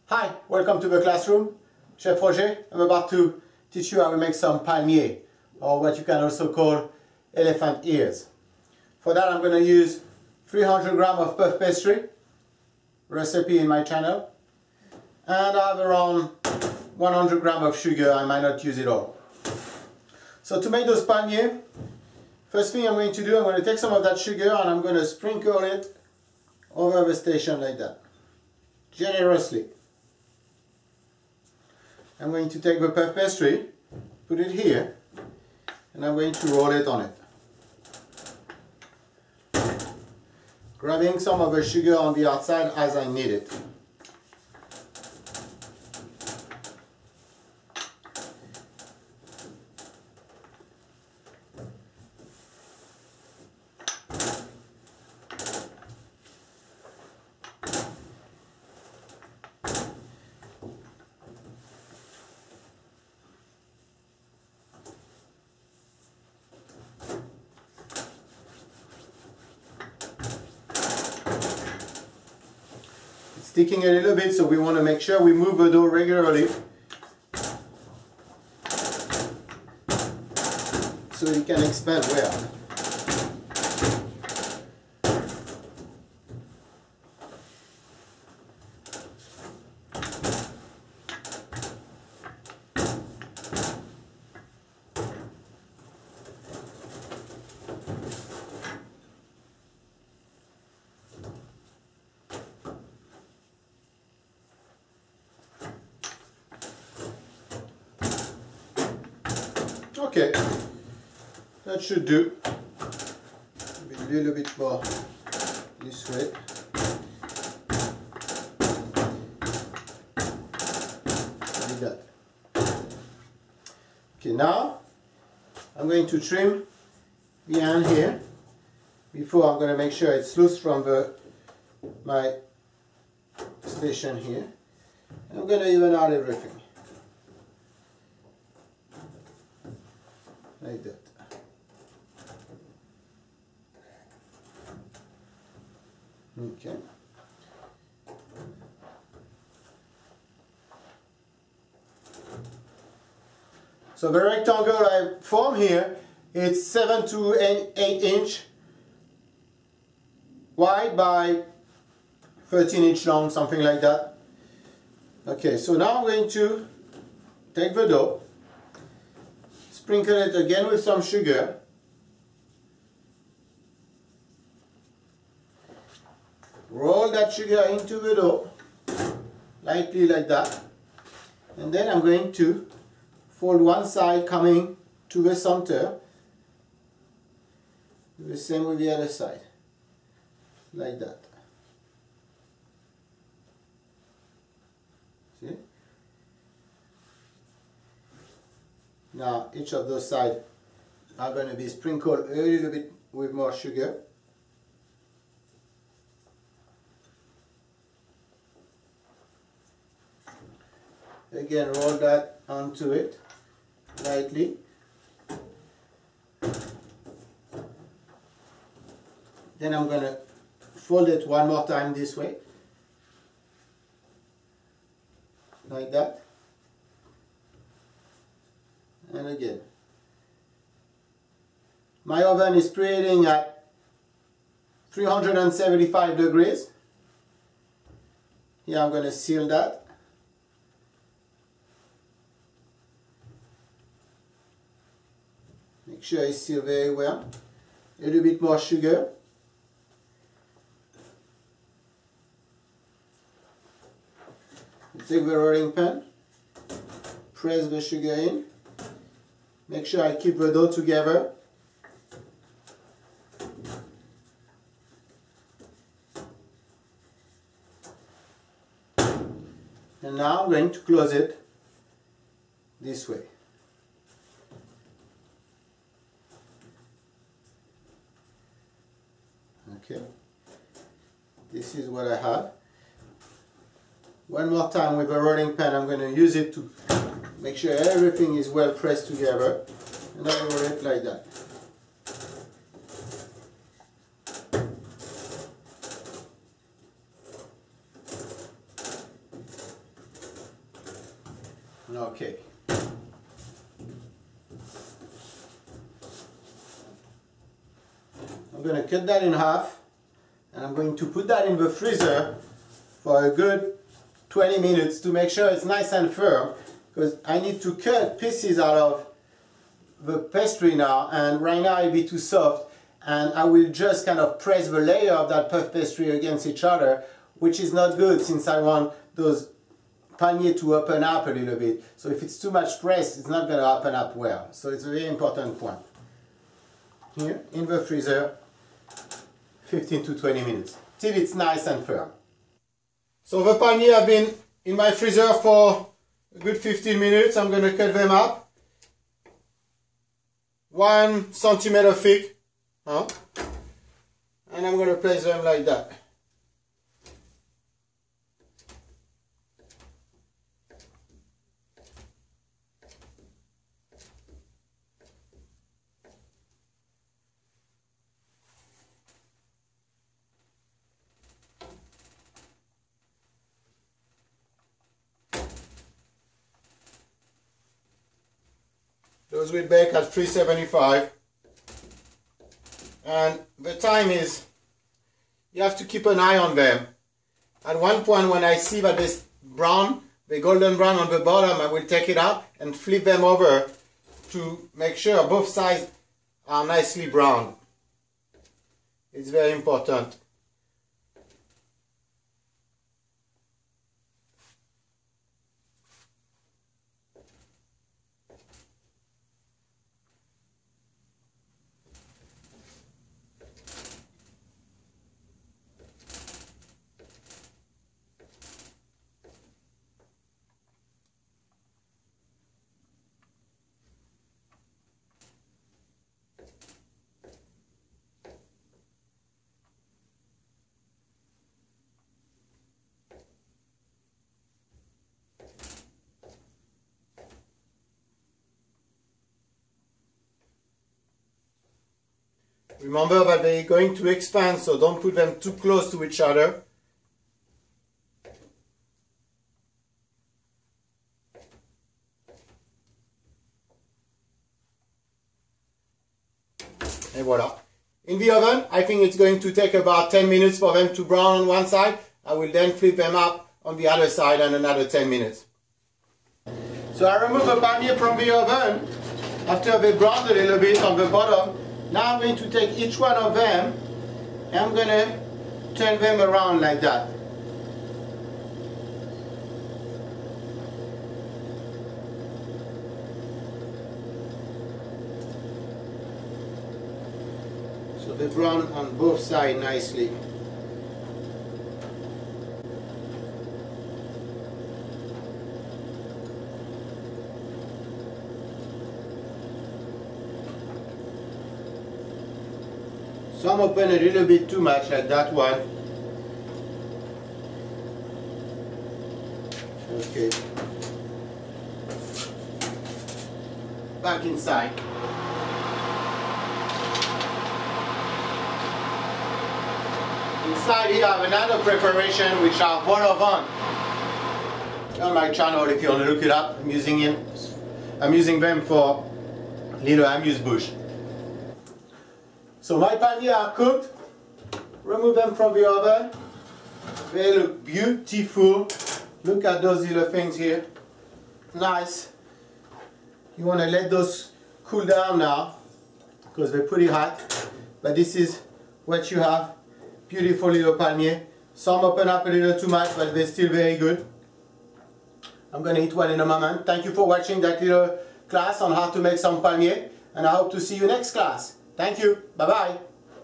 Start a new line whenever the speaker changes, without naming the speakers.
Hi, welcome to the classroom. Chef Roger, I'm about to teach you how to make some palmiers, or what you can also call elephant ears. For that I'm going to use 300 grams of puff pastry, recipe in my channel, and I have around 100 grams of sugar. I might not use it all. So to make those palmiers, first thing I'm going to do, I'm going to take some of that sugar and I'm going to sprinkle it over the station like that, generously. I'm going to take the puff pastry, put it here, and I'm going to roll it on it, grabbing some of the sugar on the outside as I need it. Sticking a little bit, so we want to make sure we move the dough regularly so it can expand well. Okay, that should do. Maybe a little bit more this way. Like that. Okay, now I'm going to trim behind here. Before, I'm going to make sure it's loose from my station here. And I'm going to even out everything. Like that. Okay. So the rectangle I form here, it's 7 to 8 inch wide by 13 inch long, something like that. Okay, so now I'm going to take the dough, sprinkle it again with some sugar, roll that sugar into the dough, lightly like that, and then I'm going to fold one side coming to the center, do the same with the other side, like that. See? Now each of those sides are going to be sprinkled a little bit with more sugar. Again, roll that onto it lightly. Then I'm going to fold it one more time this way, like that. And again, my oven is preheating at 375 degrees. Here I'm going to seal that. Make sure it's sealed very well. A little bit more sugar. Take the rolling pin, press the sugar in. Make sure I keep the dough together. And now I'm going to close it this way. Okay. This is what I have. One more time with a rolling pin, I'm going to use it to make sure everything is well pressed together, and I roll it like that. Okay. I'm going to cut that in half, and I'm going to put that in the freezer for a good 20 minutes to make sure it's nice and firm, because I need to cut pieces out of the pastry now, and right now it'll be too soft, and I will just kind of press the layer of that puff pastry against each other, which is not good since I want those palmiers to open up a little bit. So if it's too much pressed, it's not going to open up well. So it's a very important point. Here in the freezer, 15 to 20 minutes till it's nice and firm. So the palmiers have been in my freezer for a good 15 minutes. I'm going to cut them up. 1 centimeter thick. And I'm going to place them like that. Those will bake at 375, and the time is, you have to keep an eye on them. At one point when I see that this brown, the golden brown on the bottom, I will take it out and flip them over to make sure both sides are nicely brown. It's very important. Remember that they're going to expand, so don't put them too close to each other. And voila. In the oven, I think it's going to take about 10 minutes for them to brown on one side. I will then flip them up on the other side and another 10 minutes. So I remove the palmier from the oven after they browned a little bit on the bottom. Now I'm going to take each one of them and I'm going to turn them around like that. So they brown on both sides nicely. Some open a little bit too much, like that one. Okay. Back inside. Inside here I have another preparation which are vol au vent. On my channel, if you want to look it up, I'm using them for little amuse-bouche. So my palmiers are cooked. Remove them from the oven. They look beautiful. Look at those little things here. Nice. You want to let those cool down now because they're pretty hot. But this is what you have. Beautiful little palmier. Some open up a little too much, but they're still very good. I'm going to eat one in a moment. Thank you for watching that little class on how to make some palmier, and I hope to see you next class. Thank you. Bye-bye.